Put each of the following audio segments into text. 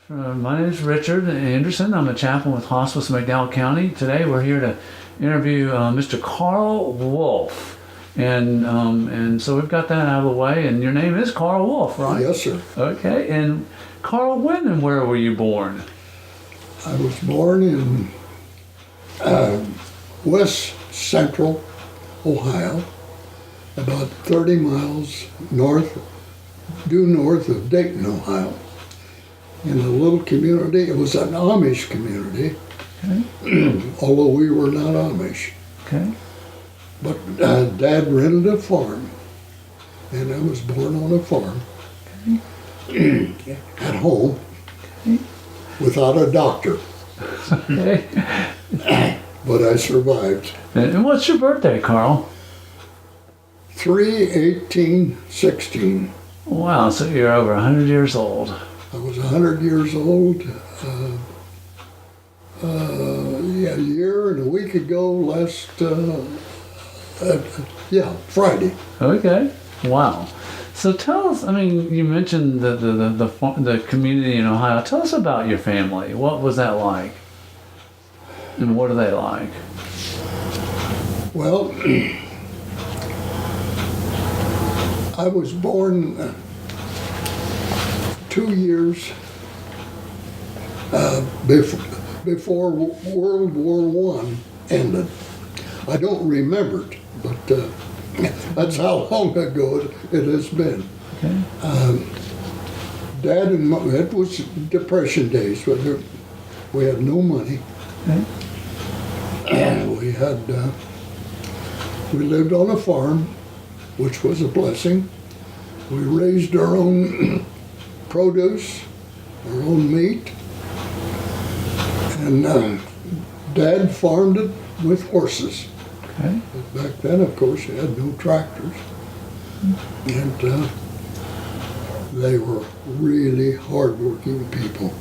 My name is Richard Anderson. I'm a chaplain with Hospice in McDowell County. Today we're here to interview Mr. Carl Wolfe. And so we've got that out of the way. And your name is Carl Wolfe, right? Yes, sir. Okay. And Carl, when and where were you born? I was born in west central Ohio, about 30 miles due north of Dayton, Ohio, in a little community. It was an Amish community, Okay. although we were not Amish. Okay. But Dad rented a farm, and I was born on a farm at home without a doctor. Okay. But I survived. And what's your birthday, Carl? 3/18/16. Wow, so you're over 100 years old. I was 100 years old. A year and a week ago, Friday. Okay. Wow. So tell us, you mentioned the community in Ohio. Tell us about your family. What was that like? And what are they like? Well, I was born 2 years before World War I ended. I don't remember it, but that's how long ago it has been. Okay. Dad and Mom, it was Depression days, but we had no money. Okay. And we lived on a farm, which was a blessing. We raised our own produce, our own meat, and Dad farmed it with horses. Okay. Back then, of course, you had no tractors, and they were really hardworking people.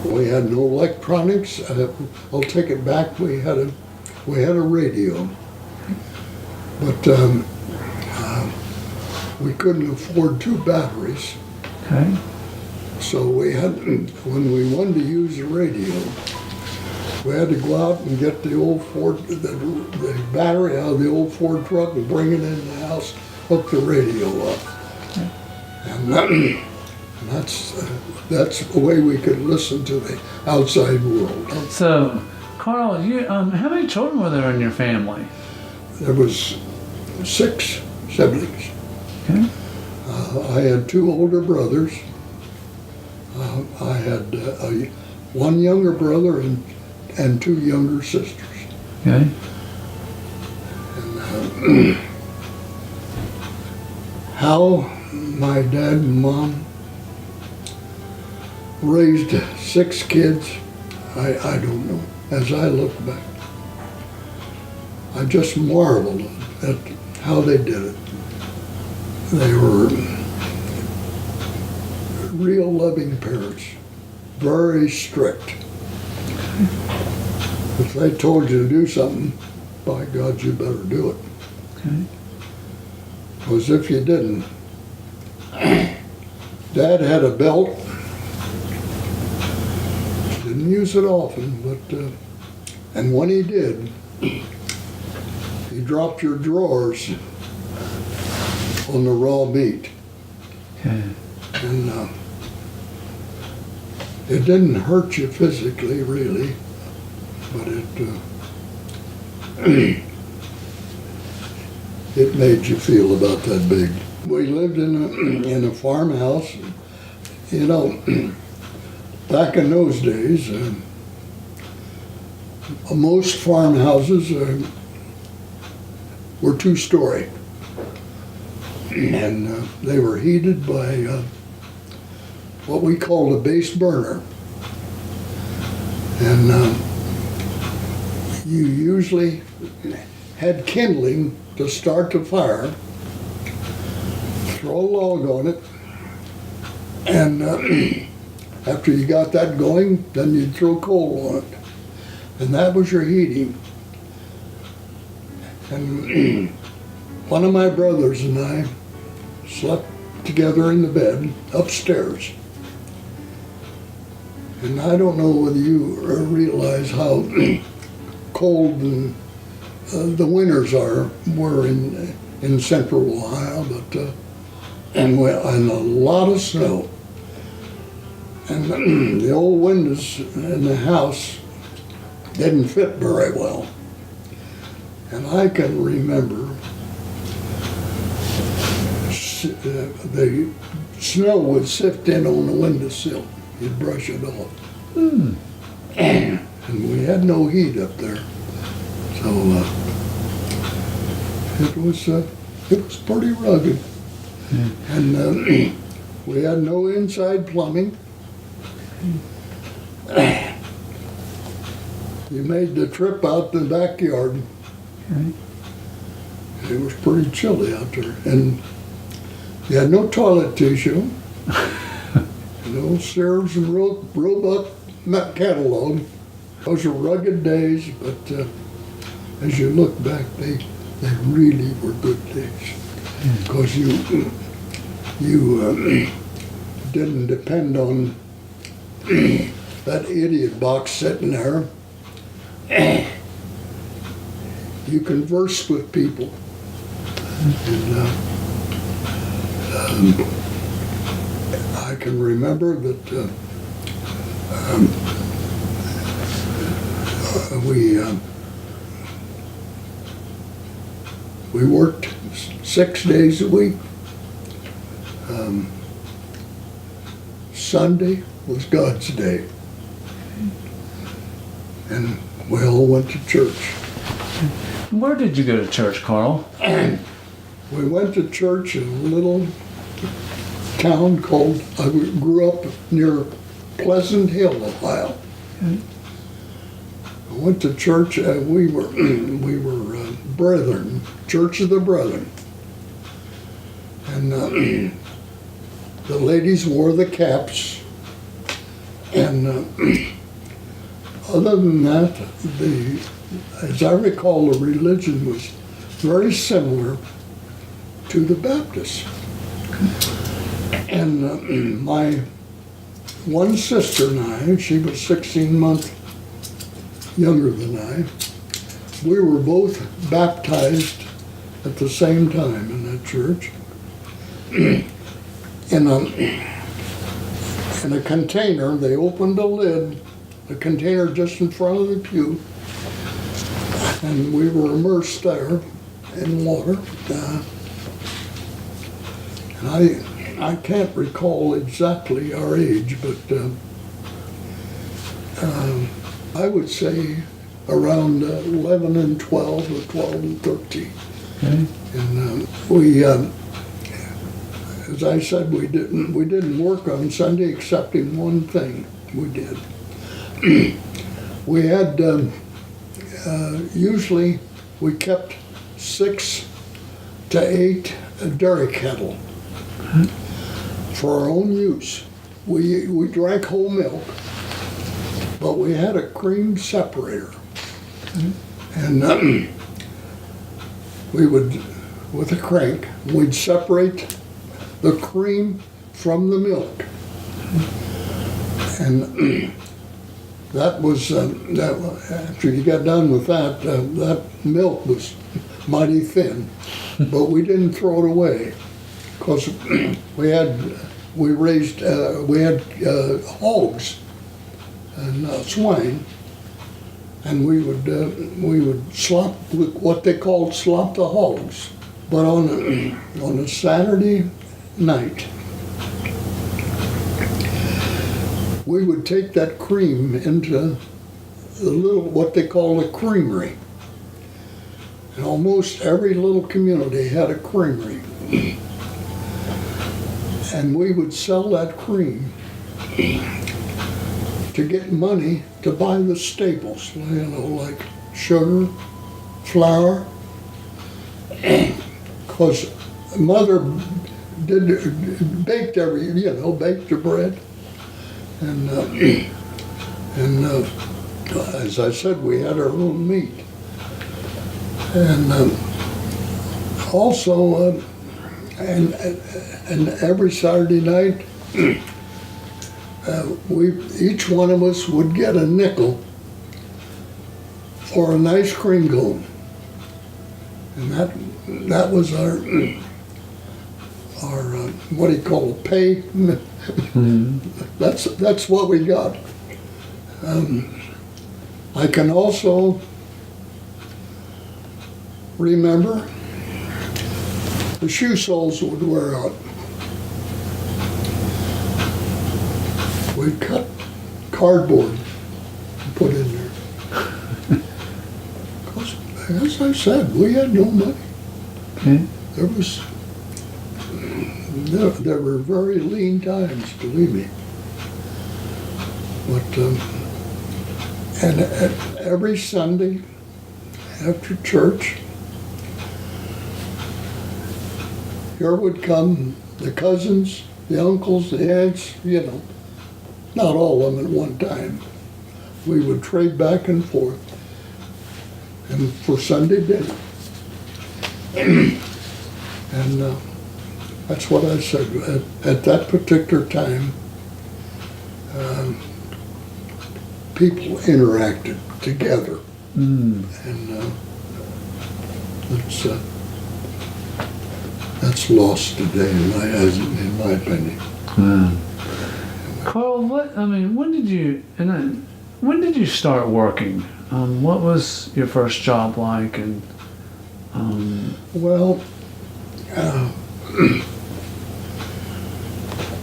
We had no electronics. I'll take it back. We had a radio, but we couldn't afford 2 batteries. Okay. So when we wanted to use the radio, we had to go out and get the old the battery out of the old Ford truck and bring it in the house, hook the radio up, and that's the way we could listen to the outside world. So, Carl, how many children were there in your family? There was 6 siblings. Okay. I had 2 older brothers. I had 1 younger brother and 2 younger sisters. Okay. And how my dad and mom raised 6 kids, I don't know. As I look back, I just marveled at how they did it. They were real loving parents, very strict. If they told you to do something, by God, you better do it. Okay. Because if you didn't, Dad had a belt. Didn't use it often, but and when he did, he dropped your drawers on the raw meat. Okay. And it didn't hurt you physically, really, but it made you feel about that big. We lived in a farmhouse. You know, back in those days, most farmhouses were 2-story, and they were heated by what we called a base burner. And you usually had kindling to start the fire, throw a log on it, and after you got that going, then you'd throw coal on it. And that was your heating. And one of my brothers and I slept together in the bed upstairs. And I don't know whether you realize how cold the winters were in central Ohio, but and a lot of snow. And the old windows in the house didn't fit very well. And I can remember the snow would sift in on the windowsill. You'd brush it off. And we had no heat up there. So it was pretty rugged. And we had no inside plumbing. You made the trip out the backyard. Okay. It was pretty chilly out there. And you had no toilet tissue. No Sears and Roebuck catalog. Those were rugged days, but as you look back, they really were good days. Because you didn't depend on that idiot box sitting there. You conversed with people. And I can remember that we worked 6 days a week. Sunday was God's day. And we all went to church. Where did you go to church, Carl? We went to church in a little town called, I grew up near Pleasant Hill, Ohio. Okay. I went to church, we were brethren, Church of the Brethren. And the ladies wore the caps. And other than that, as I recall, the religion was very similar to the Baptists. And my one sister and I, she was 16 months younger than I, we were both baptized at the same time in that church. In a container, they opened a lid, a container just in front of the pew, and we were immersed there in water. And I can't recall exactly our age, but I would say around 11 and 12 or 12 and 13. Okay. And we, as I said, we didn't work on Sunday except in one thing we did. We had, usually we kept 6 to 8 dairy cattle for our own use. We drank whole milk, but we had a cream separator. And we would, with a crank, we'd separate the cream from the milk. And that was, after you got done with that, that milk was mighty thin, but we didn't throw it away because we had hogs and swine, and we would slop, what they called slop the hogs. But on a Saturday night, we would take that cream into the little, what they call a creamery. And almost every little community had a creamery. And we would sell that cream to get money to buy the staples, you know, like sugar, flour. Because Mother baked baked the bread. And as I said, we had our own meat. And also, and every Saturday night, each one of us would get a nickel for an ice cream cone. And that was our what do you call it, pay? That's what we got. I can also remember the shoe soles would wear out. We'd cut cardboard and put in there. Because, as I said, we had no money. Okay. There were very lean times, believe me. But and every Sunday after church, here would come the cousins, the uncles, the aunts, you know, not all of them at one time. We would trade back and forth, and for Sunday dinner. And that's what I said. At that particular time, people interacted together. And that's lost today, in my opinion. Carl, when did you start working? What was your first job like? And Well,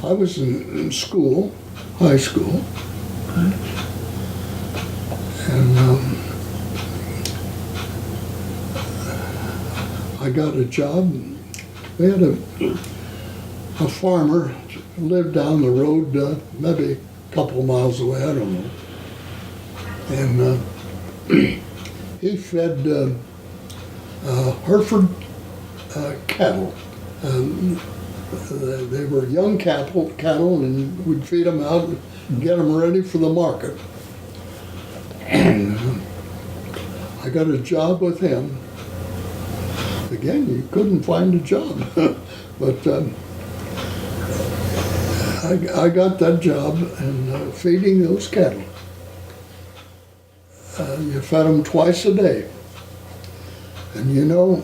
I was in school, high school, and I got a job. We had a farmer lived down the road, maybe a couple of miles away, I don't know. And he fed Hereford cattle. They were young cattle, and we'd feed them out and get them ready for the market. And I got a job with him. Again, you couldn't find a job, but I got that job and feeding those cattle. You fed them twice a day. And you know,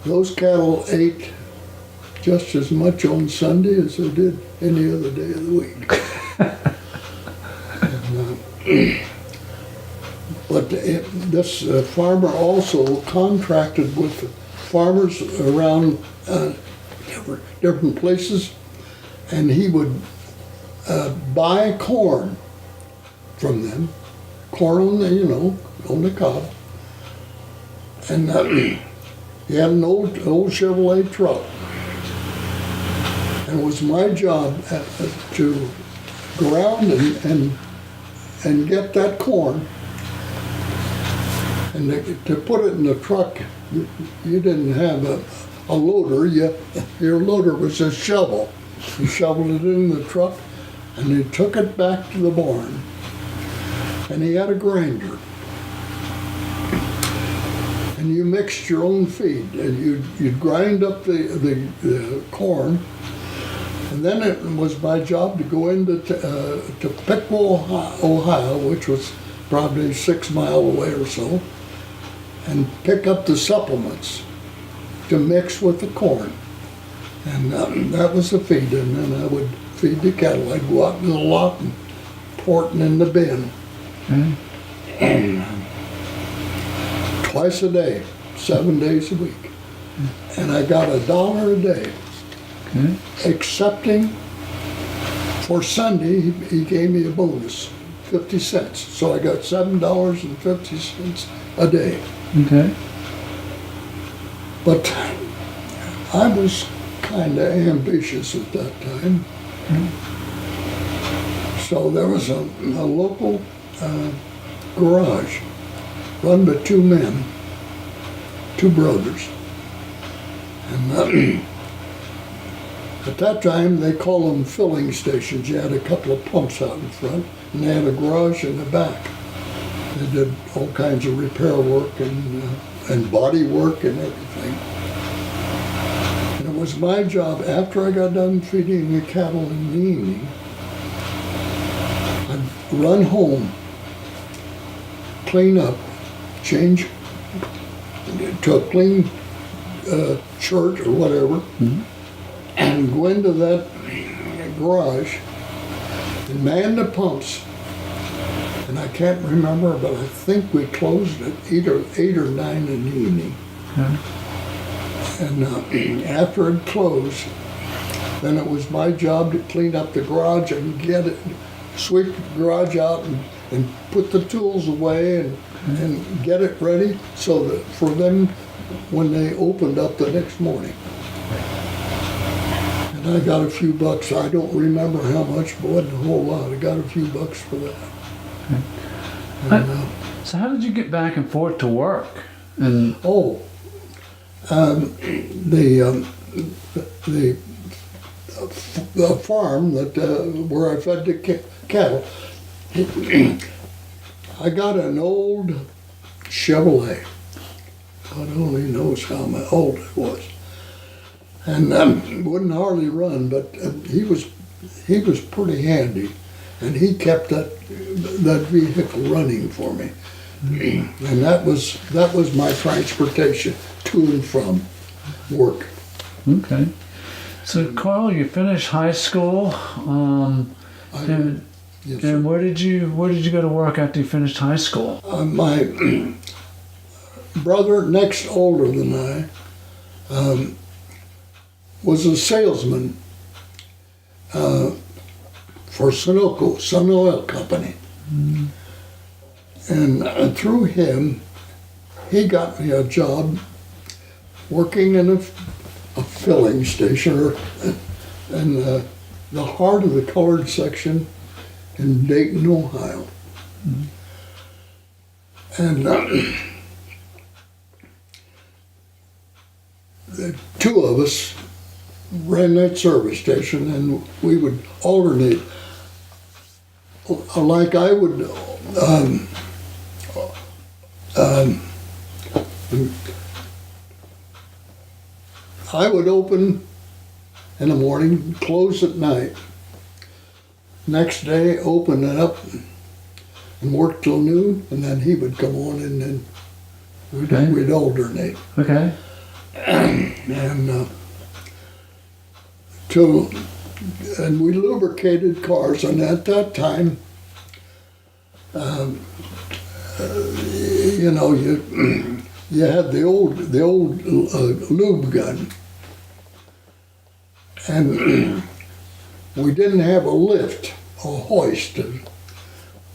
those cattle ate just as much on Sunday as they did any other day of the week. But this farmer also contracted with farmers around different places, and he would buy corn from them, corn on the cob, and he had an old Chevrolet truck, and it was my job to go around and get that corn. And to put it in the truck, you didn't have a loader. Your loader was a shovel. You shoveled it in the truck, and you took it back to the barn. And he had a grinder. And you mixed your own feed. And you'd grind up the corn. And then it was my job to go into to Pickle, Ohio, which was probably 6 miles away or so, and pick up the supplements to mix with the corn. And that was the feed, and then I would feed the cattle. I'd go out in the lot and pour it in the bin. And twice a day, 7 days a week. And I got $1 a day. Excepting for Sunday, he gave me a bonus, 50 cents. So I got $7.50 a day. okay. But I was kind of ambitious at that time. So there was a local garage run by two men, two brothers. And at that time, they called them filling stations. You had a couple of pumps out in front, and they had a garage in the back. They did all kinds of repair work and body work and everything. And it was my job, after I got done feeding the cattle in the evening, I'd run home, clean up, change to a clean shirt or whatever, and go into that garage and man the pumps. And I can't remember, but I think we closed at 8 or 9 in the evening. Okay. And after it closed, then it was my job to clean up the garage and get it, sweep the garage out and put the tools away and get it ready so that for them when they opened up the next morning. And I got a few bucks. I don't remember how much, but it wasn't a whole lot. I got a few bucks for that. Okay. And, So how did you get back and forth to work? And the farm that where I fed the cattle, I got an old Chevrolet. God only knows how old it was, and wouldn't hardly run, but he was pretty handy, and he kept that vehicle running for me, and that was my transportation to and from work. okay. So Carl, you finished high school, and Yes, sir. where did you go to work after you finished high school? My brother, next older than I, was a salesman for Sunoco, Sun Oil Company. And through him, he got me a job working in a filling station in the heart of the colored section in Dayton, Ohio. And the two of us ran that service station, and we would alternate. Like I would open in the morning, close at night. Next day, open it up and work till noon, and then he would come on and then we'd alternate. Okay. And we lubricated cars, and at that time, you had the old lube gun, and we didn't have a lift, a hoist.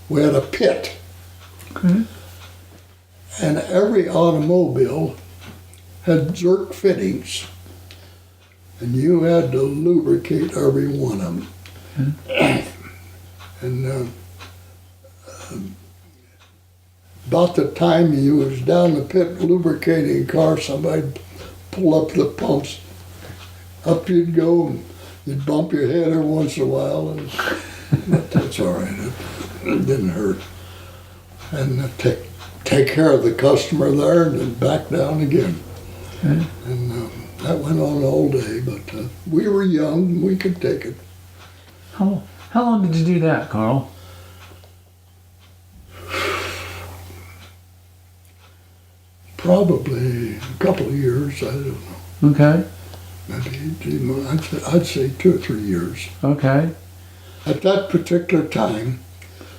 We had a pit, Okay. and every automobile had jerk fittings, and you had to lubricate every one of them. And about the time you was down the pit lubricating a car, somebody'd pull up the pumps. Up you'd go, and you'd bump your head every once in a while, but that's all right. It didn't hurt. And take care of the customer there, and then back down again. Okay. And that went on all day, but we were young, we could take it. How long did you do that, Carl? Probably a couple of years, I don't know. Okay. Maybe, I'd say 2 or 3 years. Okay. At that particular time,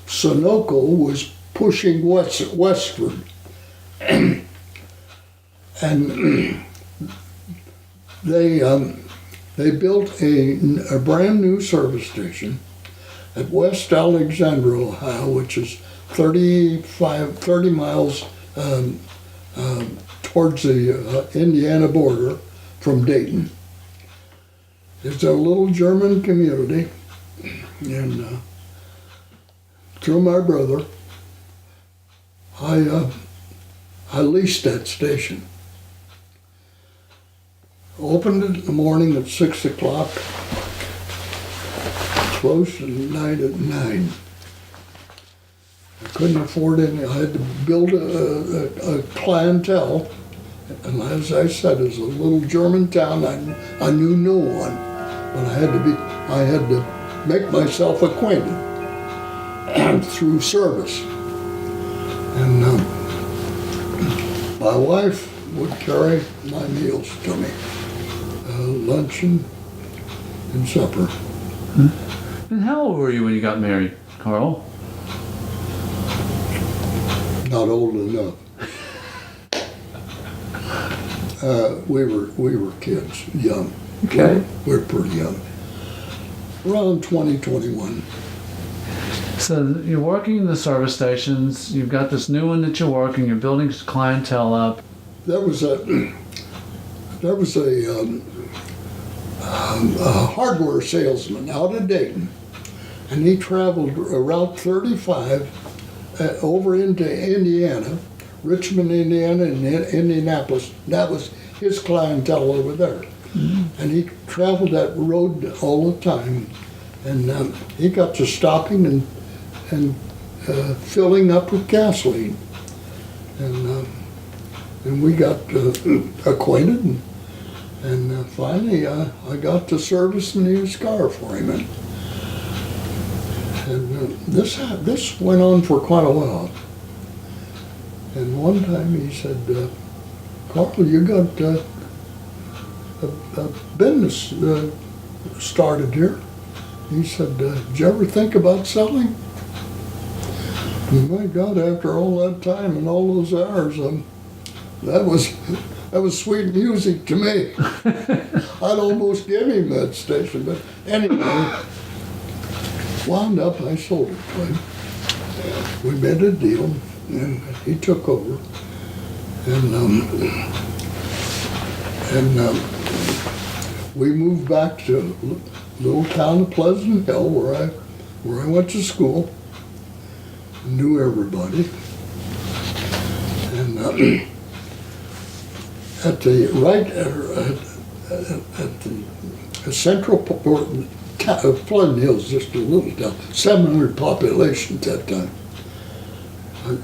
Sunoco was pushing westward. And they built a brand new service station at West Alexandria, Ohio, which is 30 miles towards the Indiana border from Dayton. It's a little German community, and through my brother, I leased that station. Opened it in the morning at 6 o'clock, closed at night at 9. I couldn't afford any. I had to build a clientele And as I said, it's a little German town. I knew no one, but I had to make myself acquainted through service. And my wife would carry my meals to me, lunch and supper. And how old were you when you got married, Carl? Not old enough. We were kids, young. Okay. We were pretty young. Around 2021. So you're working in the service stations. You've got this new one that you're working. You're building clientele up. There was a hardware salesman out of Dayton, and he traveled Route 35 over into Indiana, Richmond, Indiana, and Indianapolis. That was his clientele over there. Mm-hmm. And he traveled that road all the time. And he got to stopping and filling up with gasoline. And we got acquainted. And finally, I got to servicing his car for him. And this went on for quite a while. And one time he said, Carl, you got a business started here. He said, did you ever think about selling? And my God, after all that time and all those hours, that was sweet music to me. I'd almost give him that station, but anyway, wound up, I sold it to him. We made a deal, and he took over. And we moved back to little town of Pleasant Hill, where I went to school, knew everybody, and at the central port, Pleasant Hill is just a little town, 700 population at that time.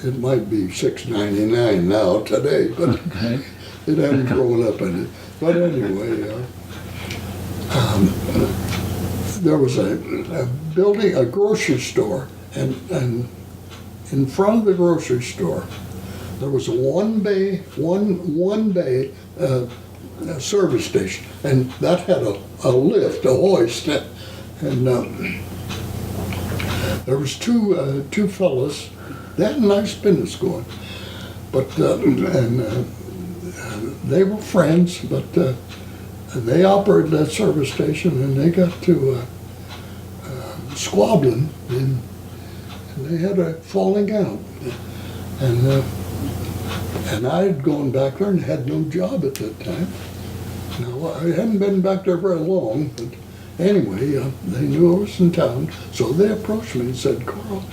It might be 699 now today, but okay. It hadn't grown up in it. But anyway, there was a building, a grocery store, and in front of the grocery store, there was a one bay service station, and that had a lift, a hoist, and there was two fellas. They had a nice business going, but they were friends, but they operated that service station, and they got to squabbling, and they had a falling out, and I had gone back there and had no job at that time. Now, I hadn't been back there very long, but anyway, they knew I was in town, so they approached me and said, Carl,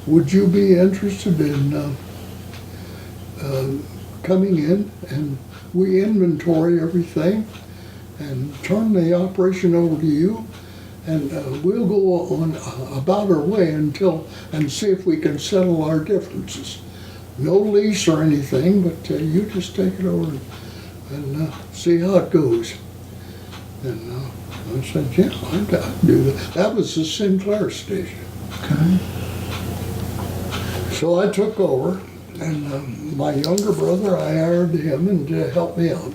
would you be interested in coming in and we inventory everything and turn the operation over to you, and we'll go on about our way and see if we can settle our differences. No lease or anything, but you just take it over and see how it goes. And I said, yeah, I'd do that. That was the Sinclair station. Okay. So I took over, and my younger brother, I hired him and to help me out.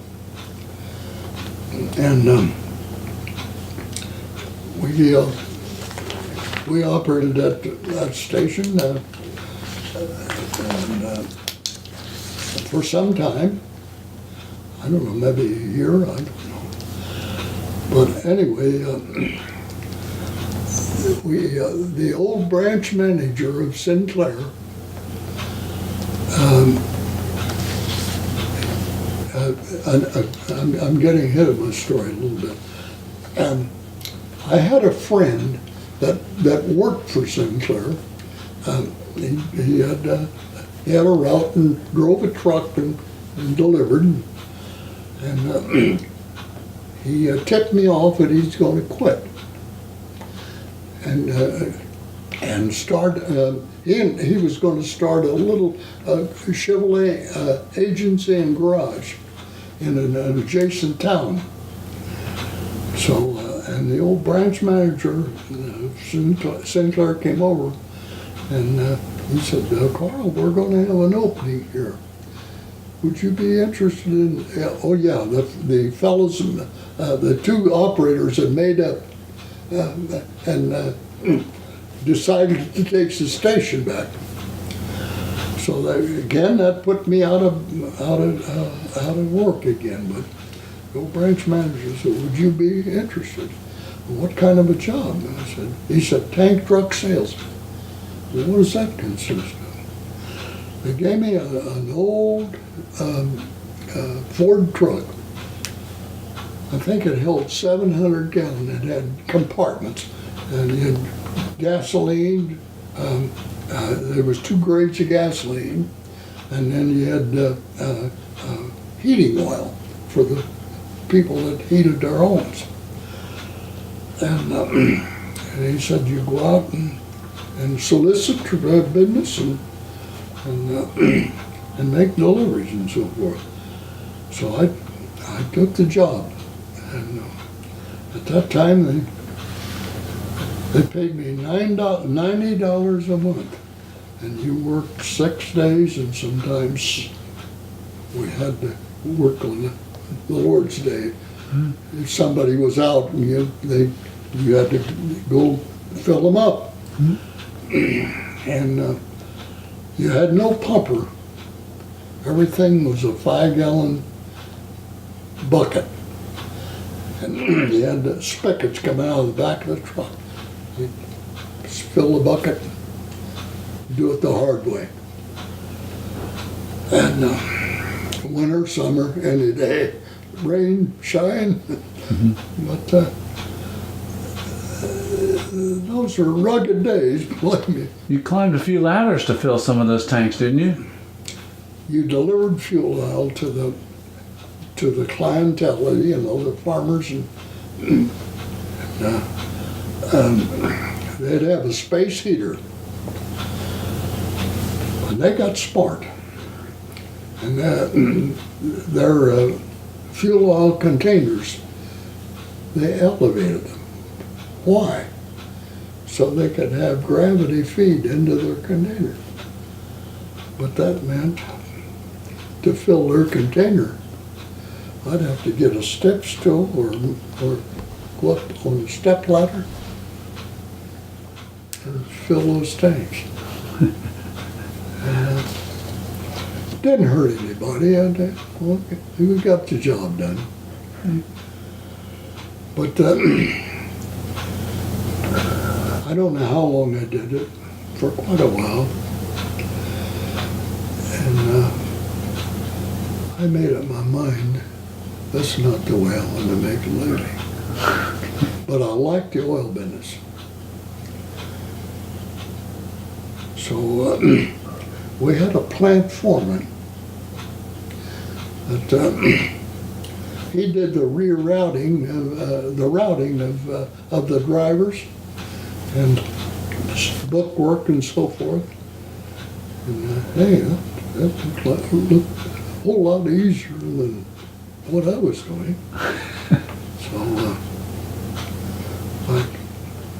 And we operated that station for some time. I don't know, maybe a year, I don't know. But anyway, the old branch manager of Sinclair, I'm getting ahead of my story a little bit. I had a friend that worked for Sinclair. He had a route and drove a truck and delivered. And he tipped me off that he's going to quit and start. He was going to start a little Chevrolet agency and garage. in an adjacent town. So, and the old branch manager, Sinclair, came over, and he said, Carl, we're going to have an opening here. Would you be interested in, oh yeah, the fellows, the two operators had made up and decided to take the station back. So that put me out of work again. But the old branch manager said, would you be interested? What kind of a job? And he said, tank truck salesman. Well, what does that consist of? They gave me an old Ford truck. I think it held 700 gallons. It had compartments, and it had gasoline. There was 2 grades of gasoline, and then you had heating oil for the people that heated their homes. And he said, you go out and solicit business and make deliveries and so forth. So I took the job, and at that time they paid me $90 a month, and you worked 6 days, and sometimes we had to work on the Lord's Day. If somebody was out, and you had to go fill them up, and you had no pumper. Everything was a 5-gallon bucket, and you had the spigots coming out of the back of the truck. You fill the bucket, do it the hard way. And winter, summer, any day, rain, shine. But those are rugged days, believe me. You climbed a few ladders to fill some of those tanks, didn't you? You delivered fuel oil to the clientele, you know, the farmers, and they'd have a space heater, and they got smart, and their fuel oil containers, they elevated them. Why? So they could have gravity feed into their container. But that meant to fill their container, I'd have to get a step stool or go up on a step ladder and fill those tanks. And didn't hurt anybody. Okay, we got the job done. But I don't know how long I did it, for quite a while. And I made up my mind, that's not the way I want to make a living. But I like the oil business. So we had a plant foreman that he did the rerouting, the routing of the drivers and bookwork and so forth. And hey, that looked a whole lot easier than what I was doing. So I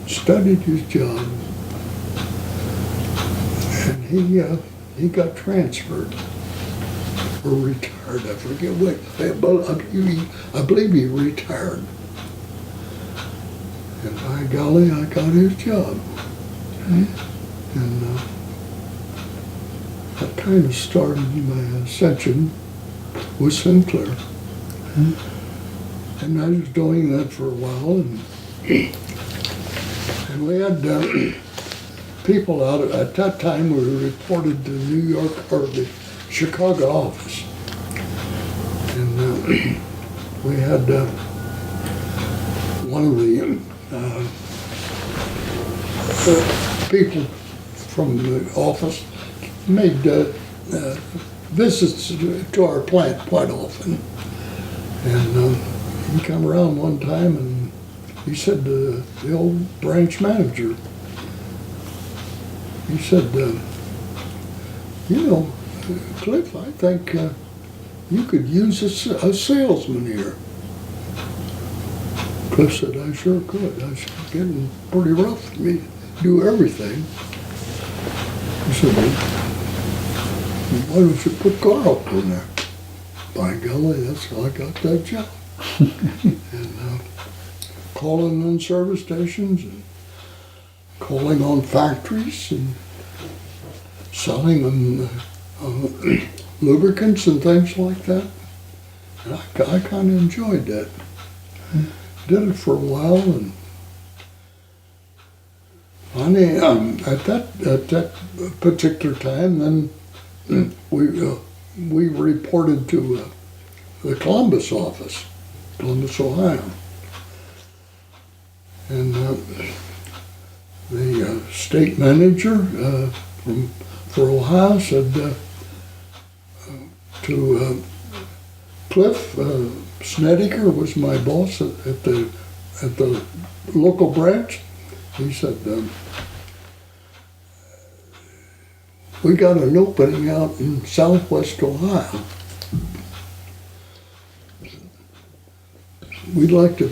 studied his job, and he got transferred or retired. I forget what. I believe he retired. And by golly, I got his job. And that kind of started my ascension with Sinclair. And I was doing that for a while, and we had people out at that time. We reported to New York or the Chicago office, and we had one of the people from the office made visits to our plant quite often. And he come around one time and he said to the old branch manager, he said, you know, Cliff, I think you could use a salesman here. Cliff said, I sure could. I said, it's getting pretty rough for me to do everything. He said, well, why don't you put Carl in there? By golly, that's how I got that job. And calling on service stations and calling on factories and selling them lubricants and things like that. And I kind of enjoyed that. Did it for a while, and finally, at that particular time, then we reported to the Columbus office, Columbus, Ohio, and the state manager for Ohio said to Cliff, Snedeker was my boss at the local branch. He said, we got an opening out in southwest Ohio. We'd like to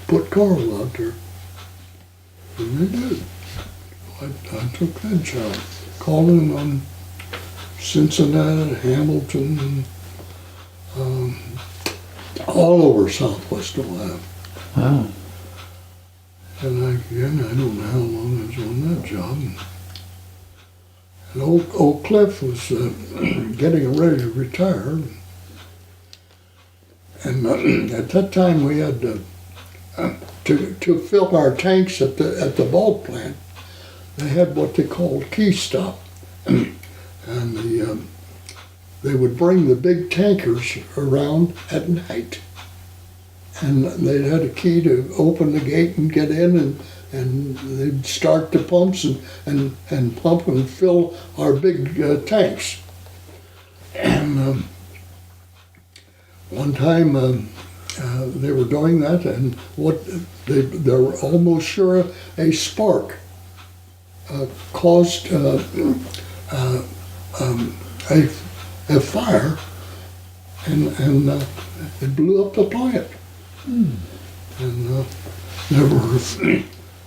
put Carl out there. And they did. I took that job, calling on Cincinnati, Hamilton, all over southwest Ohio. Wow. And again, I don't know how long I was on that job. And old Cliff was getting ready to retire. And at that time we had to fill our tanks at the bulk plant. They had what they called key stop. And they would bring the big tankers around at night. And they had a key to open the gate and get in, and they'd start the pumps and pump and fill our big tanks. And one time they were doing that, and they were almost sure a spark caused a fire, and it blew up the plant. And there were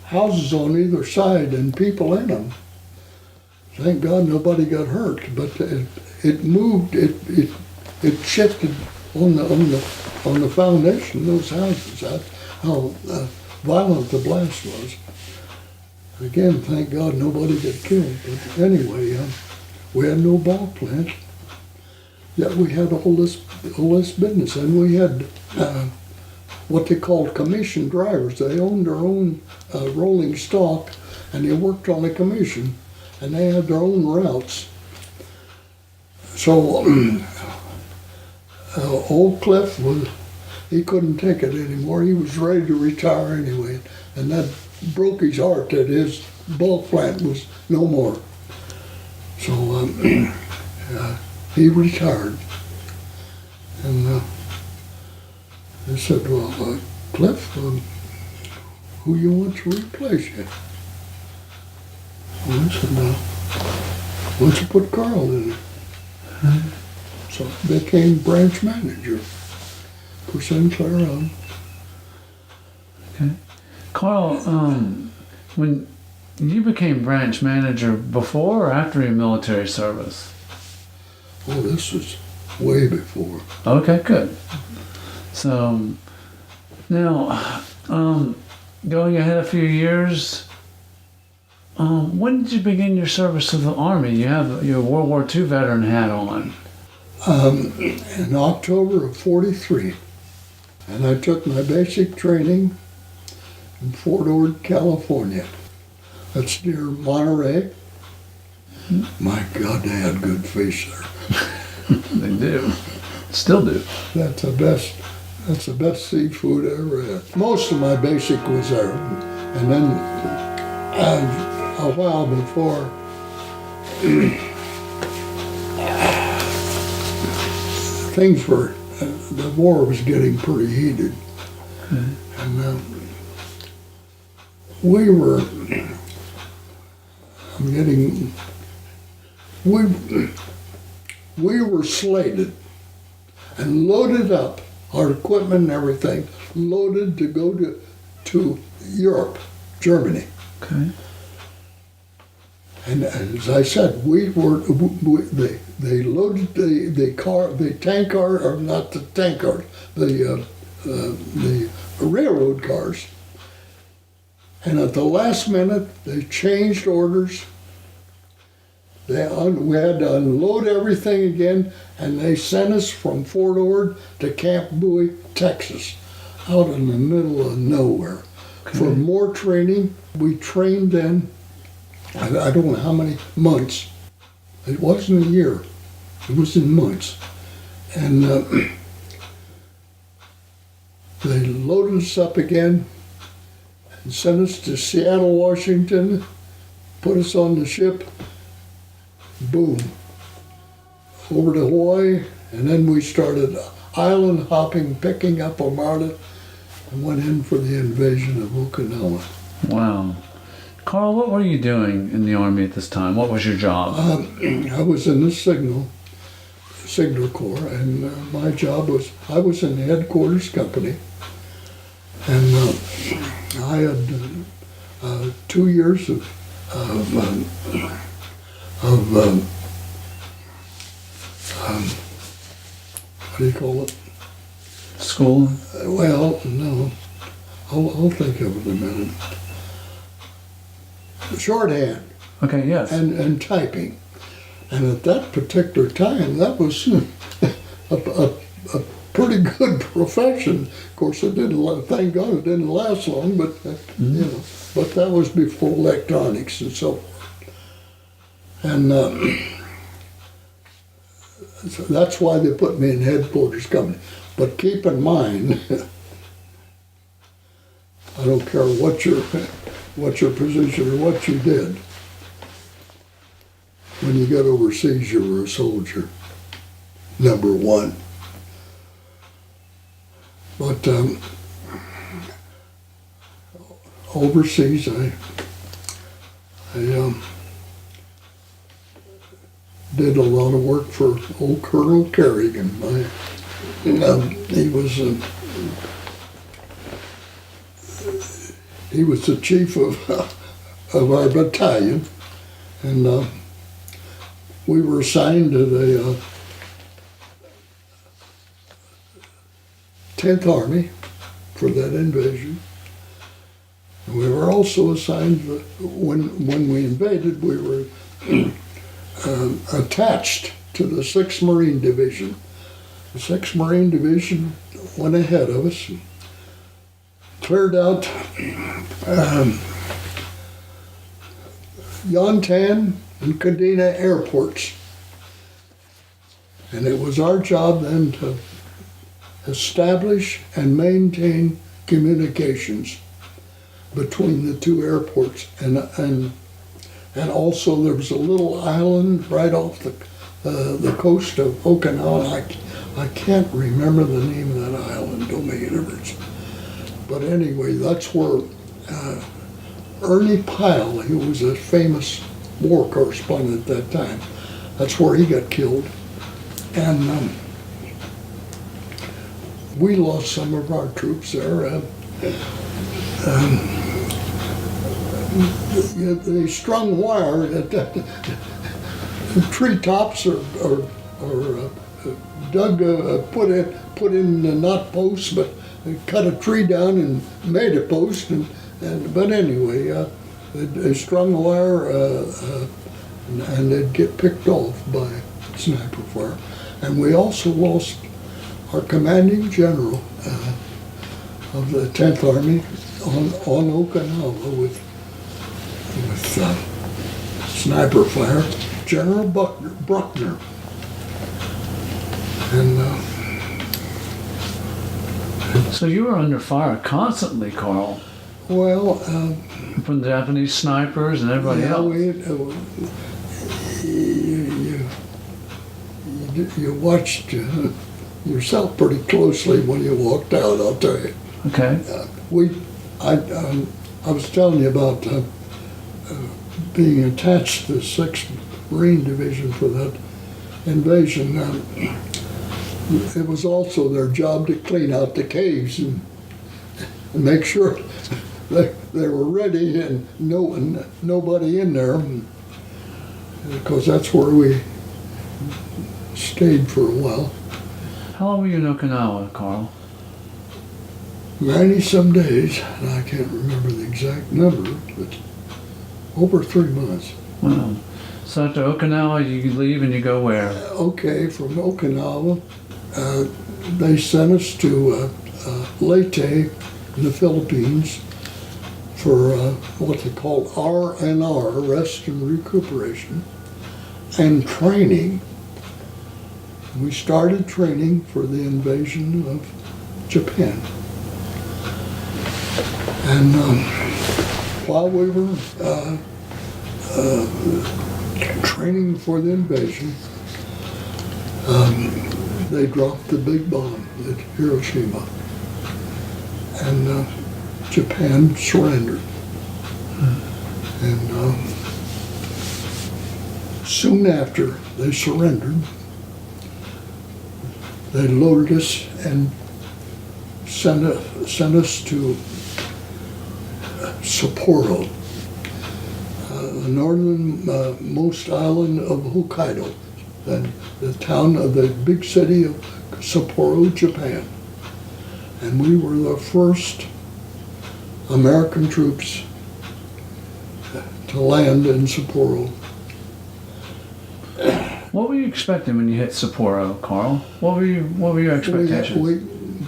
houses on either side and people in them. Thank God nobody got hurt, but it moved. It shifted on the foundation of those houses. That's how violent the blast was. Again, thank God nobody got killed. But anyway, we had no bulk plant. Yet we had all this business, and we had what they called commission drivers. They owned their own rolling stock, and they worked on a commission, and they had their own routes. So old Cliff he couldn't take it anymore. He was ready to retire anyway, and that broke his heart that his bulk plant was no more. So he retired, and they said, well, Cliff, who you want to replace you? And I said, why don't you put Carl in it? So I became branch manager for Sinclair on. Okay. Carl, when you became branch manager before or after your military service? Oh, this was way before. Okay, good. So now, going ahead a few years, when did you begin your service to the Army? You have your World War II veteran hat on. In October of '43, and I took my basic training in Fort Ord, California. That's near Monterey. My God, they had good fish there. They do. Still do. That's the best seafood I ever had. Most of my basic was there. And then a while before, the war was getting pretty heated. And we were slated and loaded up our equipment and everything, loaded to go to Europe, Germany. Okay. And as I said, they loaded the tank car, or not the tank cars, the railroad cars. And at the last minute, they changed orders. We had to unload everything again, and they sent us from Fort Ord to Camp Bowie, Texas, out in the middle of nowhere. Okay. For more training. We trained then, I don't know how many months. It wasn't a year. It was in months. And they loaded us up again and sent us to Seattle, Washington, put us on the ship, boom, over to Hawaii, and then we started island hopping, picking up Armada, and went in for the invasion of Okinawa. Wow. Carl, what were you doing in the Army at this time? What was your job? I was in the Signal Corps, and my job was, I was in the headquarters company, and I had 2 years of what do you call it? School? Well, no, I'll think of it in a minute. Shorthand Okay, yes. and typing. And at that particular time, that was a pretty good profession. Of course, it didn't. Thank God, it didn't last long. But you know, but that was before electronics and so forth. And so that's why they put me in headquarters company. But keep in mind, I don't care what your position or what you did. When you got overseas, you were a soldier, number one. But overseas, I did a lot of work for old Colonel Kerrigan. He was the chief of our battalion, and we were assigned to the 10th Army for that invasion. And we were also assigned, when we invaded, we were attached to the 6th Marine Division. The 6th Marine Division went ahead of us, and cleared out Yantan and Kadena airports. And it was our job then to establish and maintain communications between the two airports. And also there was a little island right off the coast of Okinawa. I can't remember the name of that island, don't make it difference. But anyway, that's where Ernie Pyle, who was a famous war correspondent at that time, that's where he got killed. And we lost some of our troops there. They strung wire at the treetops or dug, put in the not posts, but cut a tree down and made a post. But anyway, they strung the wire and they'd get picked off by sniper fire. And we also lost our commanding general of the 10th Army on Okinawa with sniper fire, General Bruckner. And so you were under fire constantly, Carl, well, from the Japanese snipers and everybody else. You watched yourself pretty closely when you walked out, I'll tell you. Okay. I was telling you about being attached to the 6th Marine Division for that invasion. it was also their job to clean out the caves and make sure they were ready and nobody in there, because that's where we stayed for a while. How long were you in Okinawa, Carl? 90 some days, and I can't remember the exact number, but over 3 months. Wow. So after Okinawa, you leave and you go where? Okay, from Okinawa, they sent us to Leyte in the Philippines for what they call R&R, rest and recuperation, and training. We started training for the invasion of Japan. And while we were training for the invasion, they dropped the big bomb at Hiroshima, and Japan surrendered. And soon after they surrendered, they loaded us and sent us to Sapporo, the northernmost island of Hokkaido, and the town of the big city of Sapporo, Japan. And we were the first American troops to land in Sapporo. What were you expecting when you hit Sapporo, Carl? What were your expectations?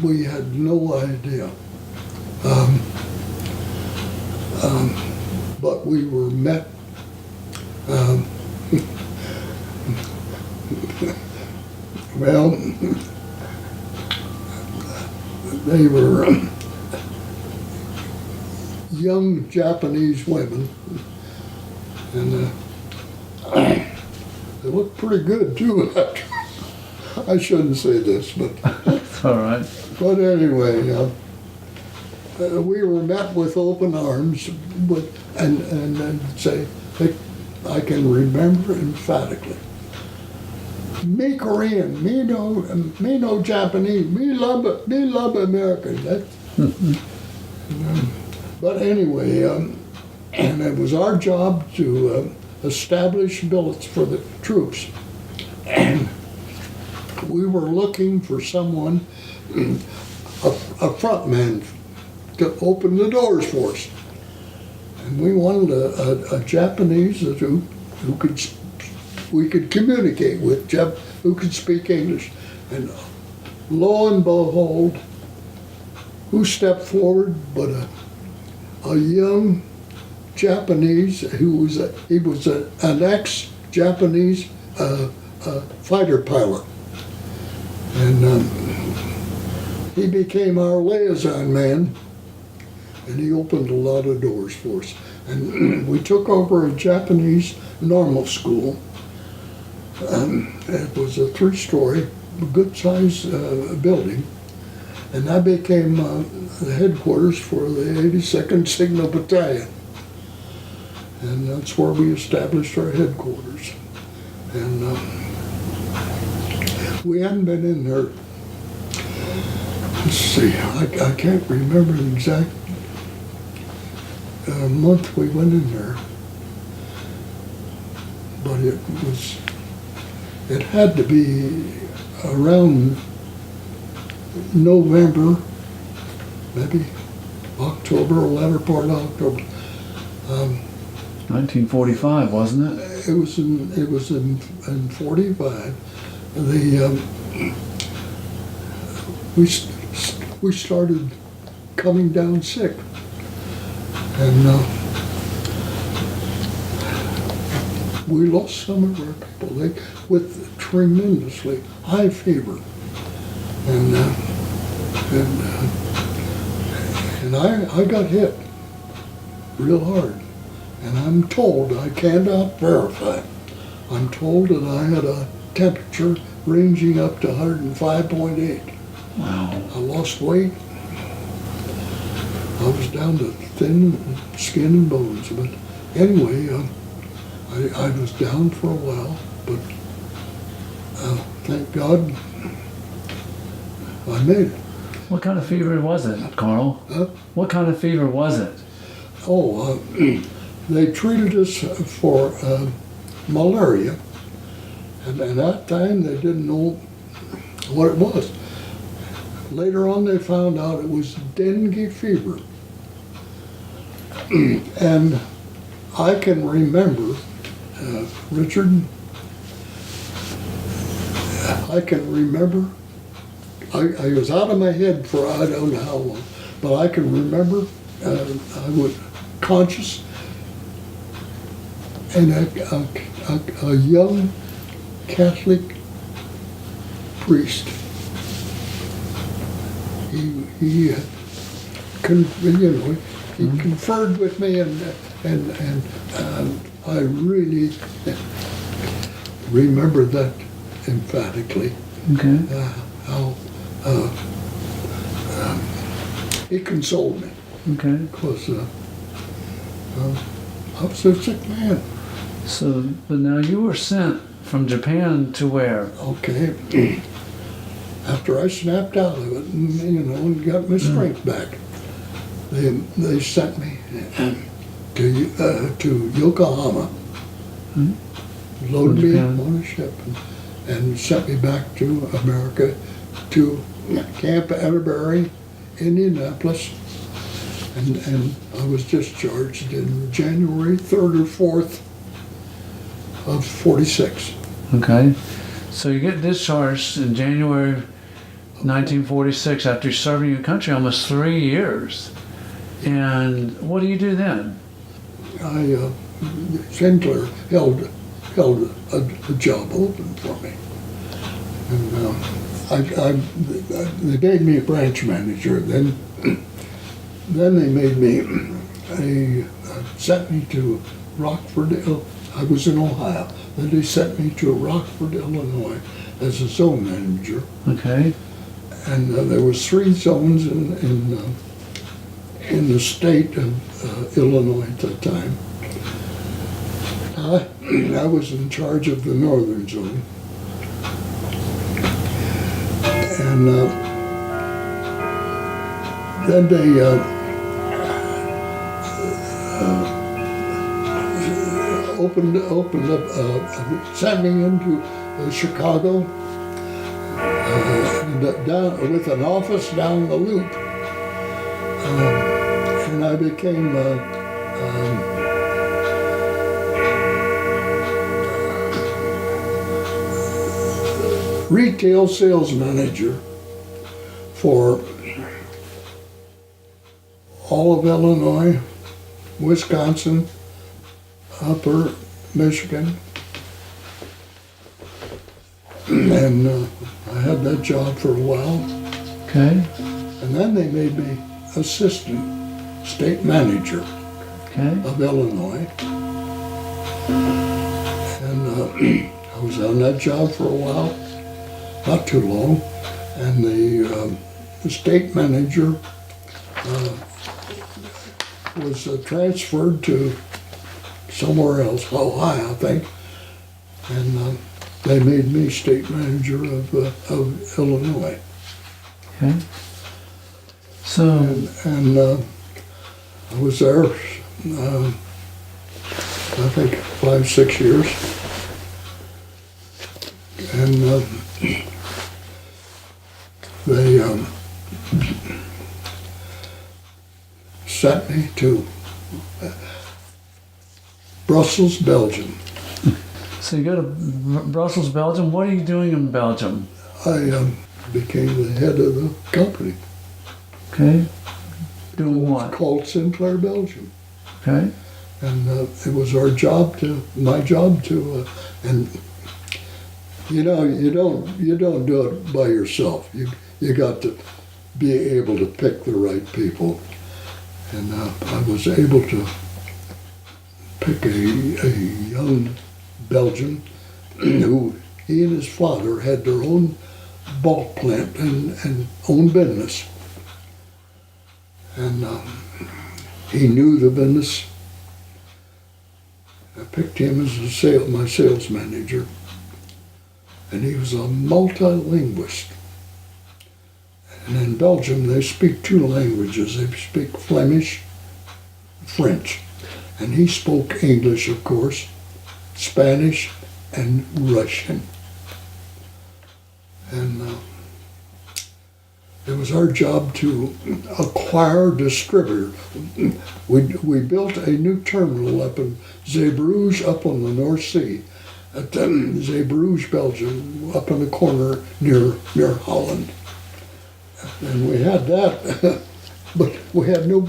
We had no idea. But we were met well, they were young Japanese women, and they looked pretty good too. I shouldn't say this, but It's all right. but anyway, we were met with open arms, and say, I can remember emphatically, me Korean, me no Japanese, me love American. But anyway, and it was our job to establish billets for the troops, and we were looking for someone, a front man, to open the doors for us. And we wanted a Japanese who we could communicate with, who could speak English. And lo and behold, who stepped forward but a young Japanese who was an ex-Japanese fighter pilot. And he became our liaison man, and he opened a lot of doors for us. And we took over a Japanese normal school. It was a 3-story, good-sized building, and that became the headquarters for the 82nd Signal Battalion. And that's where we established our headquarters. And we hadn't been in there, let's see, I can't remember the exact month we went in there, but it had to be around November, maybe October, or latter part of October. 1945, wasn't it? It was in 45. We started coming down sick, and we lost some of our people with tremendously high fever, and I got hit real hard. And I'm told, I cannot verify, I'm told that I had a temperature ranging up to 105.8. Wow. I lost weight. I was down to thin skin and bones. But anyway, I was down for a while, but thank God I made it. What kind of fever was it, Carl? Huh? What kind of fever was it? Oh, they treated us for malaria, and at that time they didn't know what it was. Later on they found out it was dengue fever. And I can remember, Richard, I can remember, I was out of my head for I don't know how long, but I can remember I was conscious, and a young Catholic priest, he conferred with me, and I really remember that emphatically. Okay. How he consoled me, Okay. because I was a sick man. So, but now you were sent from Japan to where? Okay. After I snapped out of it, and got my strength back, they sent me to Yokohama, loaded me Japan. on a ship, and sent me back to America, to Camp Atterbury, Indianapolis, and I was discharged in January 3rd or 4th of 46. Okay. So you get discharged in January 1946 after serving your country almost 3 years. And what do you do then? Sinclair held a job open for me, and they made me a branch manager. Then they made me sent me to Rockford. I was in Ohio. Then they sent me to Rockford, Illinois, as a zone manager. Okay. And there was 3 zones in the state of Illinois at that time. I was in charge of the northern zone, and then they opened up, sent me into Chicago, down with an office down the loop, and I became retail sales manager for all of Illinois, Wisconsin, Upper Michigan, and I had that job for a while. Okay. And then they made me assistant state manager Okay. of Illinois, and I was on that job for a while, not too long, and the state manager was transferred to somewhere else, Ohio, I think, and they made me state manager of Illinois. Okay. So, And I was there, I think 5-6 years, and they sent me to Brussels, Belgium. so you go to Brussels, Belgium. What are you doing in Belgium? I became the head of the company. Okay. Doing what? Called Sinclair Belgium, Okay. and it was my job to, and you don't do it by yourself. You got to be able to pick the right people, and I was able to pick a young Belgian who he and his father had their own bulk plant and own business. And he knew the business. I picked him as my sales manager, and he was a multilinguist. And in Belgium, they speak two languages. They speak Flemish, French. And he spoke English, of course, Spanish, and Russian. And it was our job to acquire distributors. We built a new terminal up in Zeebrugge, up on the North Sea, at Zeebrugge, Belgium, up in the corner near Holland. And we had that, but we had no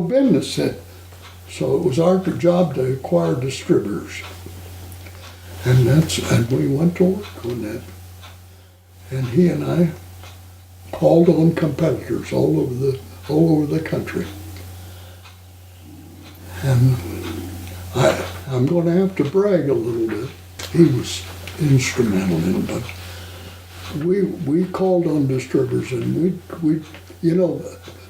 business. So it was our job to acquire distributors. And we went to work on that. And he and I called on competitors all over the country. And I'm going to have to brag a little bit. He was instrumental in it, but we called on distributors, and we you know,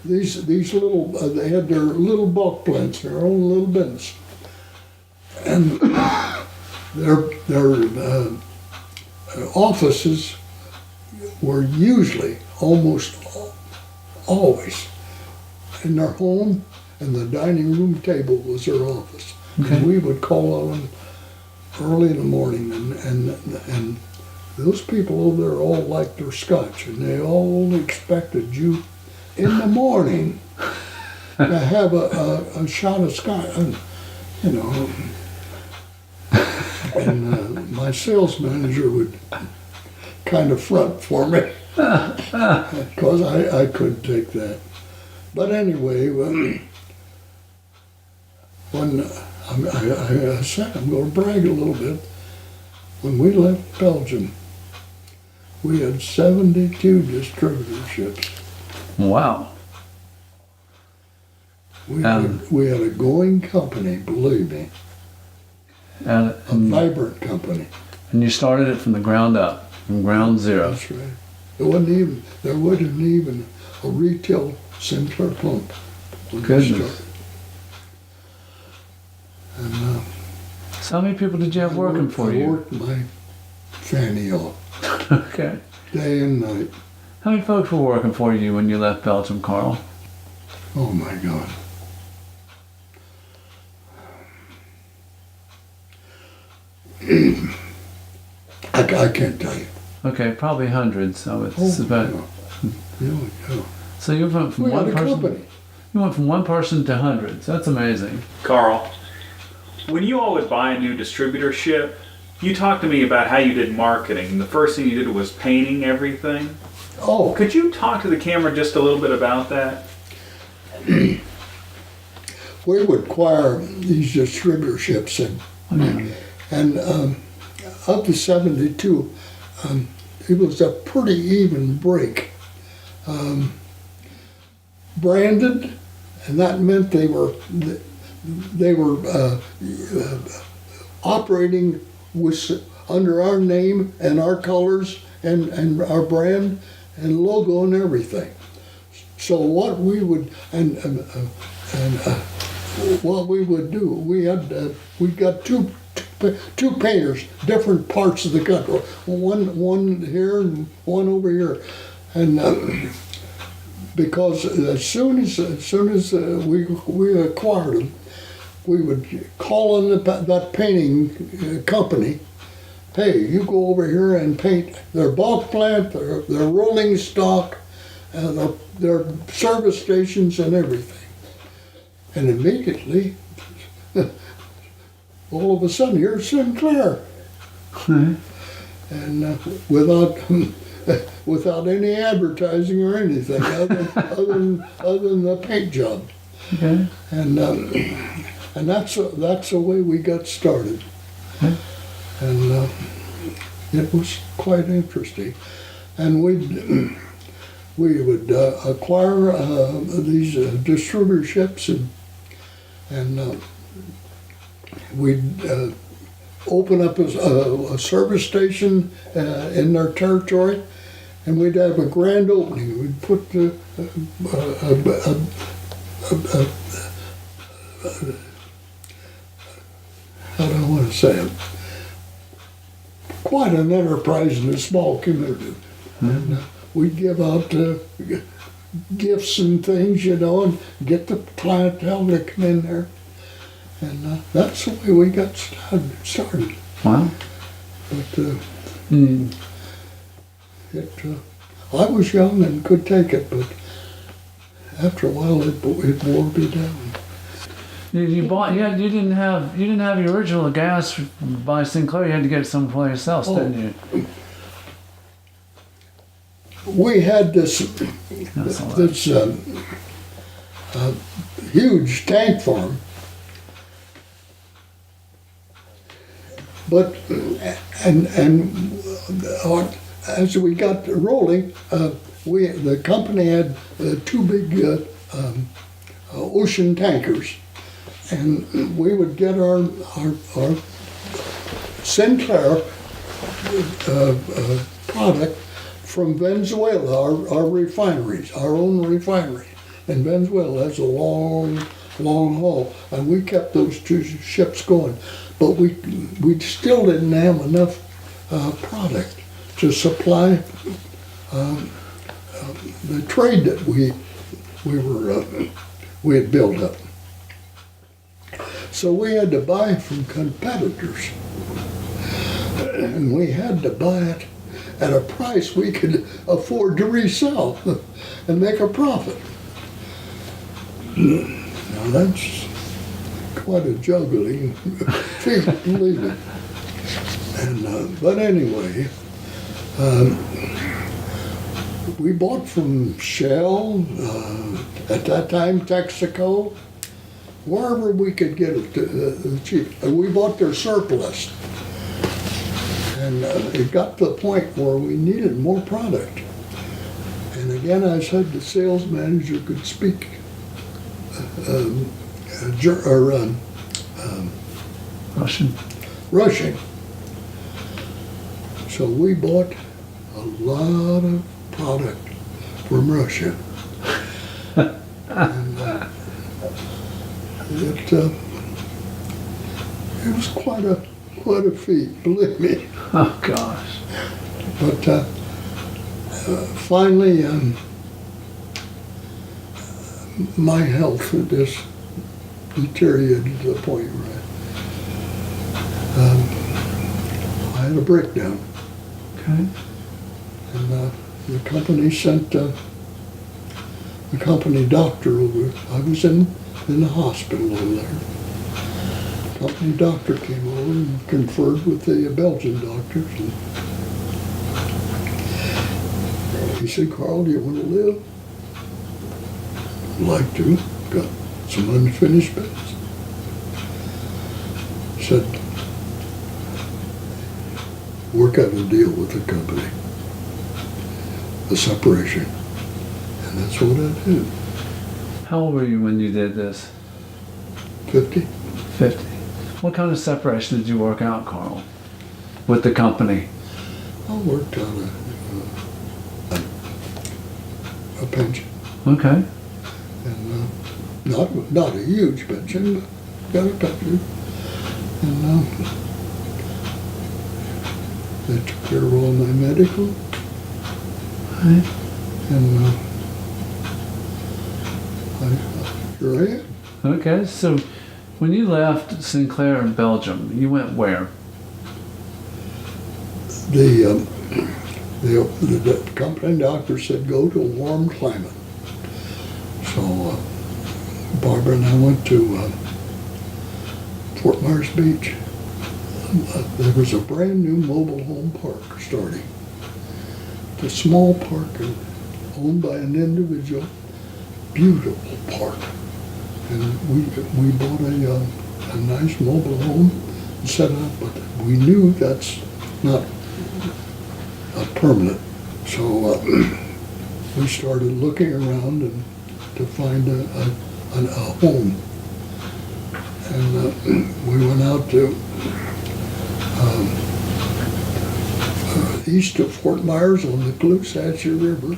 these little they had their little bulk plants, their own little bins, and their offices were usually almost always in their home, and the dining room table was their office. Okay. And we would call on them early in the morning, and those people over there all liked their scotch, and they all expected you in the morning to have a shot of scotch, you know. And my sales manager would kind of front for me because I couldn't take that. But anyway, when I said I'm going to brag a little bit, when we left Belgium, we had 72 distributorships. Wow. We had a going company, believe me, And, a vibrant company. and you started it from the ground up, from ground zero. That's right. There wasn't even a retail Sinclair pump when we Goodness. started. And So how many people did you have working for I you? worked my fanny off, Okay. day and night. How many folks were working for you when you left Belgium, Carl? Oh my God. I can't tell you. Okay, probably hundreds, I would Oh, suspect. yeah. So you went from We had one a person. company. You went from one person to hundreds. That's amazing. Carl, when you all would buy a new distributorship, you talked to me about how you did marketing. The first thing you did was painting everything. Oh, Could you talk to the camera just a little bit about that? we would acquire these distributorships, and up to 72, it was a pretty even break. Branded, and that meant they were operating under our name and our colors and our brand and logo and everything. So what we would what we would do, we got two painters, different parts of the country, one here and one over here, and because as soon as we acquired them, we would call on that painting company. Hey, you go over here and paint their bulk plant, their rolling stock, their service stations and everything. And immediately, all of a sudden, here's Sinclair. And without any advertising or anything, other than the paint job. Okay. And that's the way we got started. Okay. And it was quite interesting. And we would acquire these distributorships, and we'd open up a service station in their territory, and we'd have a grand opening. We'd put how do I want to say it? Quite an enterprise in a small community. And we'd give out gifts and things, you know, and get the clientele to come in there. And that's the way we got started. Wow. But I was young and could take it, but after a while it wore me down. You bought. You didn't have your original gas by Sinclair. You had to get it someplace else, didn't you? We had this huge tank farm, but as we got rolling, the company had two big ocean tankers, and we would get our Sinclair product from Venezuela, our refineries, our own refinery in Venezuela. That's a long haul, and we kept those two ships going, but we still didn't have enough product to supply the trade that we had built up. So we had to buy from competitors, and we had to buy it at a price we could afford to resell and make a profit. Now that's quite a juggling feat, believe me. And but anyway, we bought from Shell, at that time Texaco, wherever we could get it cheap. And we bought their surplus. And it got to the point where we needed more product. And again, I said the sales manager could speak Russian. So we bought a lot of product from Russia. And it was quite a feat, believe me. Oh gosh. But finally, my health had just deteriorated to the point where I had a breakdown. Okay. And the company sent the company doctor over. I was in the hospital over there. The company doctor came over and conferred with the Belgian doctors. And he said, "Carl, do you want to live?" "I'd like to. Got some unfinished business." He said, "Work out a deal with the company, a separation." And that's what I did. How old were you when you did this? 50. 50. What kind of separation did you work out, Carl, with the company? I worked on a pension. Okay. And not a huge pension, but got a pension. And they took care of all my medical. Right. And here I am. Okay, so when you left Sinclair in Belgium, you went where? The company doctor said go to a warm climate. So Barbara and I went to Fort Myers Beach. There was a brand new mobile home park starting. It's a small park owned by an individual. Beautiful park. And we bought a nice mobile home and set it up, but we knew that's not permanent. So we started looking around and to find a home. And we went out to east of Fort Myers on the Caloosahatchee River.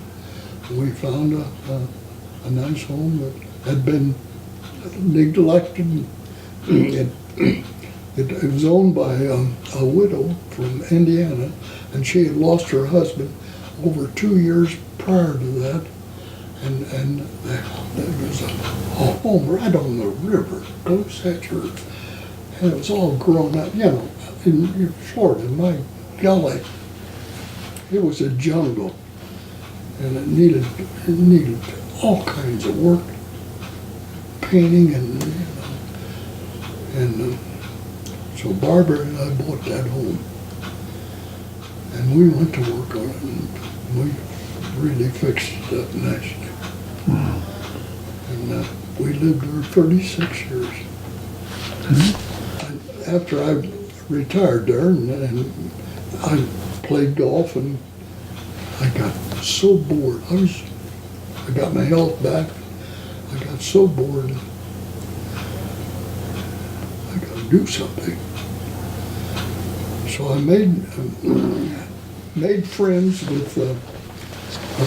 We found a nice home that had been neglected. It was owned by a widow from Indiana, and she had lost her husband over 2 years prior to that, and there was a home right on the river, close to that church, and it was all grown up, in Florida, my golly, it was a jungle, and it needed all kinds of work, painting, and so Barbara and I bought that home, and we went to work on it, and we really fixed it up nicely. Wow. And we lived there 36 years. And after I retired there, and I played golf, and I got so bored. I got my health back. I got so bored. I got to do something. So I made friends with a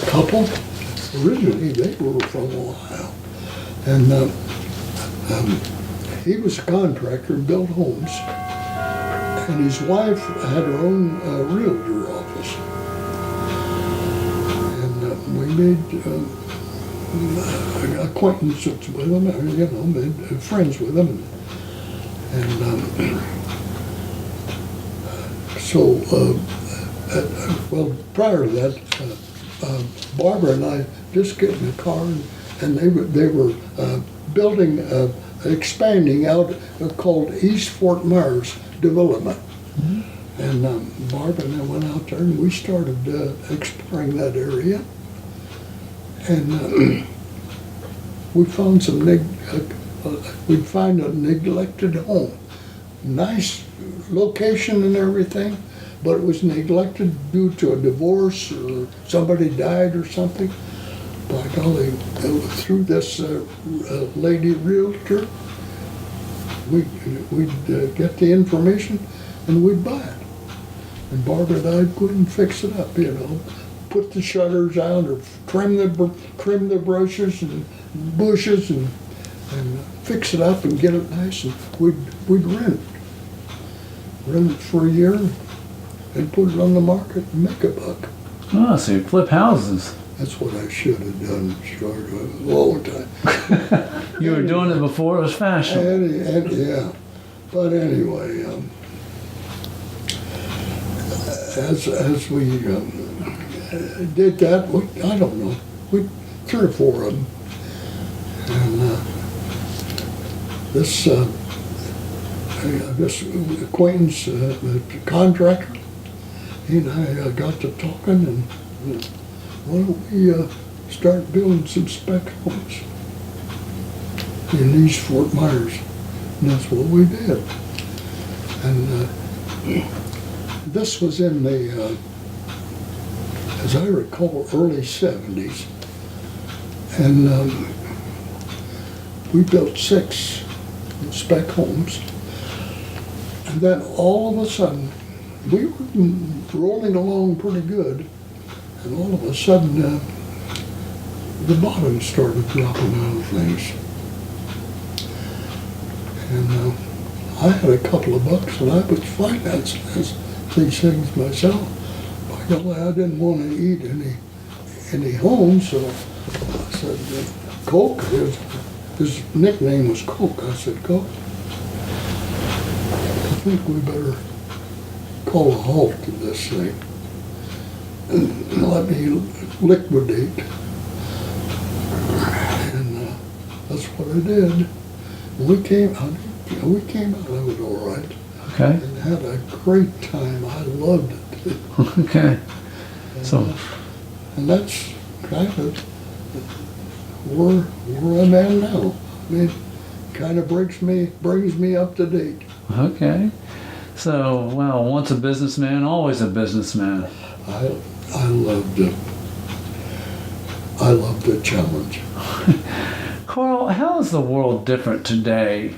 couple. Originally, they were from Ohio, and he was a contractor and built homes, and his wife had her own realtor office, and we made acquaintances with them, made friends with them, and well, prior to that, Barbara and I just get in the car, and they were building, expanding out called East Fort Myers Development. Mm-hmm. And Barbara and I went out there, and we started exploring that area. And we found we'd find a neglected home. Nice location and everything, but it was neglected due to a divorce or somebody died or something. By golly, through this lady realtor, we'd get the information and we'd buy it. And Barbara and I'd go and fix it up, put the shutters out or trim the brushes and bushes and fix it up and get it nice, and we'd rent it for a year and put it on the market and make a buck. Oh, so you flip houses. That's what I should have done started a long time. You were doing it before it was fashionable. Yeah, but anyway, as we did that, I don't know, 3 or 4 of them, and this acquaintance, the contractor, he and I got to talking, and why don't we start building some spec homes in East Fort Myers? And that's what we did. And this was in the, as I recall, early 70s. And we built 6 spec homes. And then all of a sudden, we were rolling along pretty good. And all of a sudden, the bottom started dropping out of things. And I had a couple of bucks, and I was financing these things myself. By golly, I didn't want to eat any homes, so I said, Coke, his nickname was Coke. I said, Coke, I think we better call a halt to this thing and let me liquidate. And that's what I did. We came out of it all right. Okay. And had a great time. I loved it. Okay. And that's kind of where I'm at now. I mean, kind of brings me up to date. Okay. So, well, once a businessman, always a businessman. I loved it. I loved the challenge. Carl, how is the world different today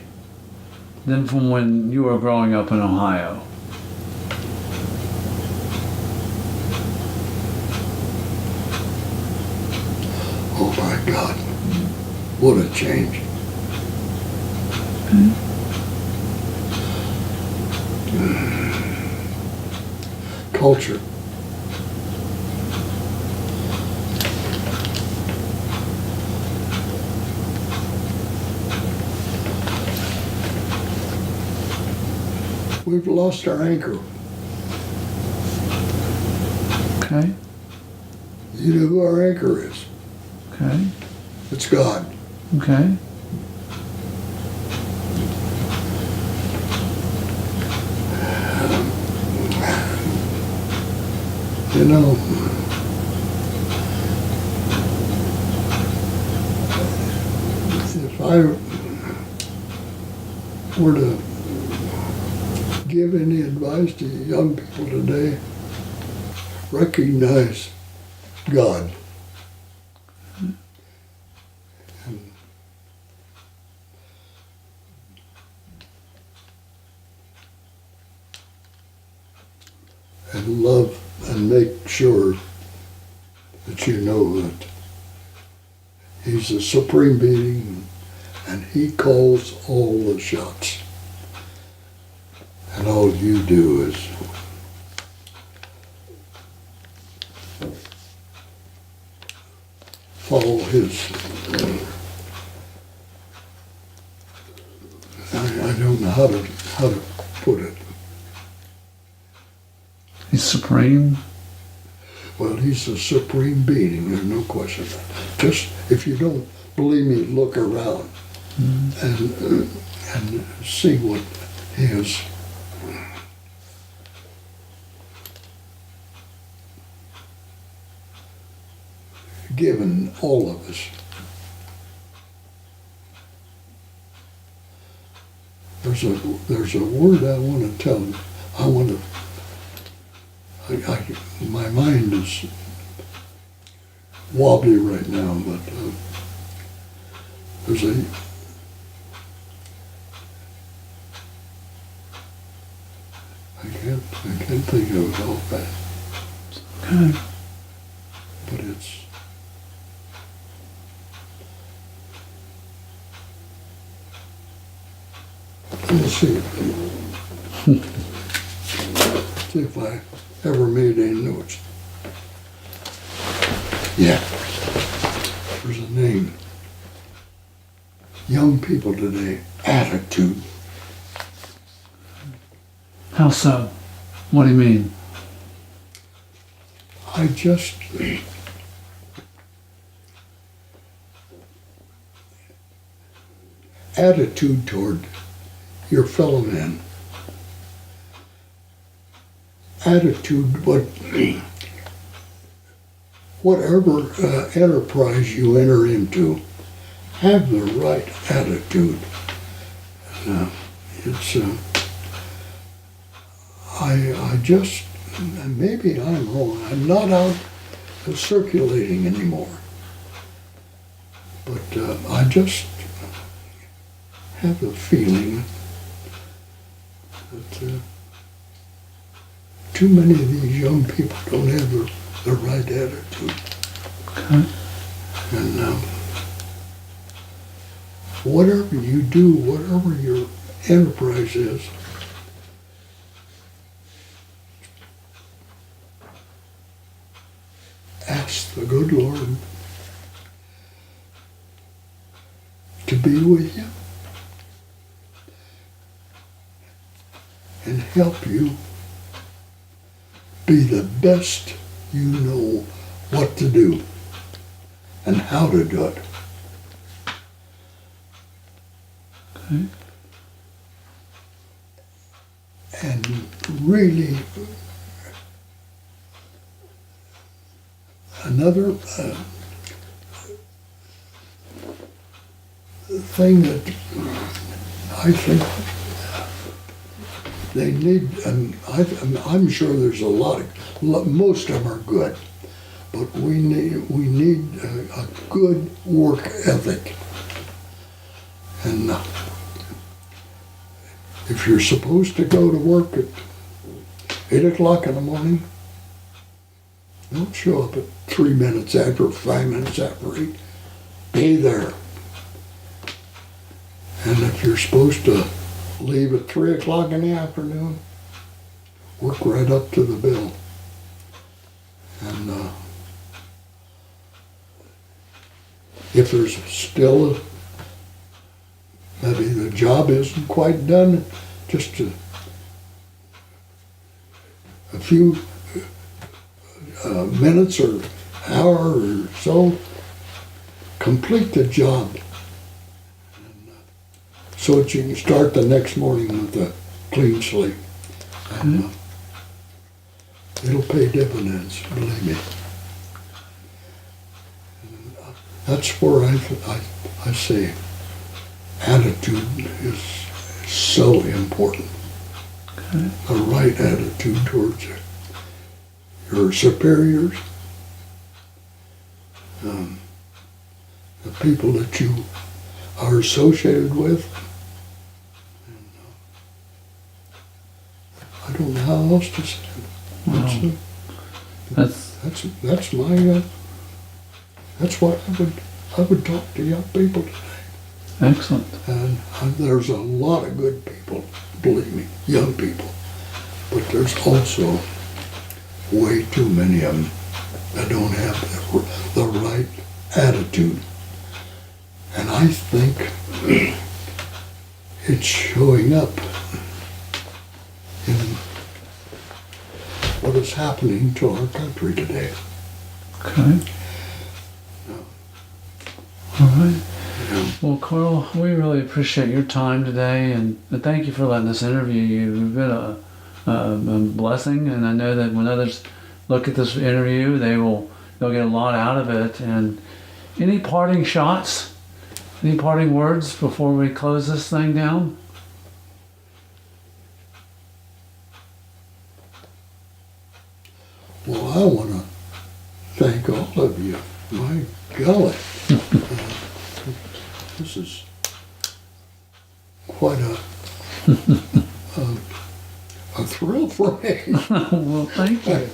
than from when you were growing up in Ohio? Oh my God, what a change. Culture. We've lost our anchor. Okay. You know who our anchor is? Okay. It's God. Okay. You know, if I were to give any advice to young people today, recognize God. And love and make sure that you know that He's the supreme being and He calls all the shots. And all you do is follow His. I don't know how to put it. He's supreme. Well, He's the supreme being, there's no question. Just, if you don't believe me, look around and see what He has given all of us. There's a word I want to tell you. My mind is wobbly right now, but there's I can't think of it all that. Okay. But it's let's see. See if I ever made any notes. Yeah. There's a name. Young people today, attitude. How so? What do you mean? I just attitude toward your fellow man. Attitude, whatever enterprise you enter into, have the right attitude. I just, maybe I'm wrong, I'm not out circulating anymore, but I just have a feeling that too many of these young people don't have the right attitude. Okay. And whatever you do, whatever your enterprise is, ask the good Lord to be with you and help you be the best you know what to do and how to do it. Okay. And really, another thing that I think they need, and I'm sure there's a most of them are good, but we need a good work ethic. And if you're supposed to go to work at 8 o'clock in the morning, don't show up at 3 minutes after, 5 minutes after 8. Be there. And if you're supposed to leave at 3 o'clock in the afternoon, work right up to the bill. And if there's still maybe the job isn't quite done, just to a few minutes or hour or so, complete the job. So that you can start the next morning with a clean slate. And it'll pay dividends, believe me. And that's where I say attitude is so important. Okay. The right attitude towards your superiors, the people that you are associated with. I don't know how else to say it. Wow. That's my that's what I would talk to young people today. Excellent. And there's a lot of good people, believe me, young people, but there's also way too many of them that don't have the right attitude. And I think it's showing up in what is happening to our country today. Okay. All right. Well, Carl, we really appreciate your time today, and thank you for letting us interview you. You've been a blessing, and I know that when others look at this interview, they'll get a lot out of it. And any parting shots, any parting words before we close this thing down? Well, I want to thank all of you. My golly. This is quite a thrill for me. Well, thank you.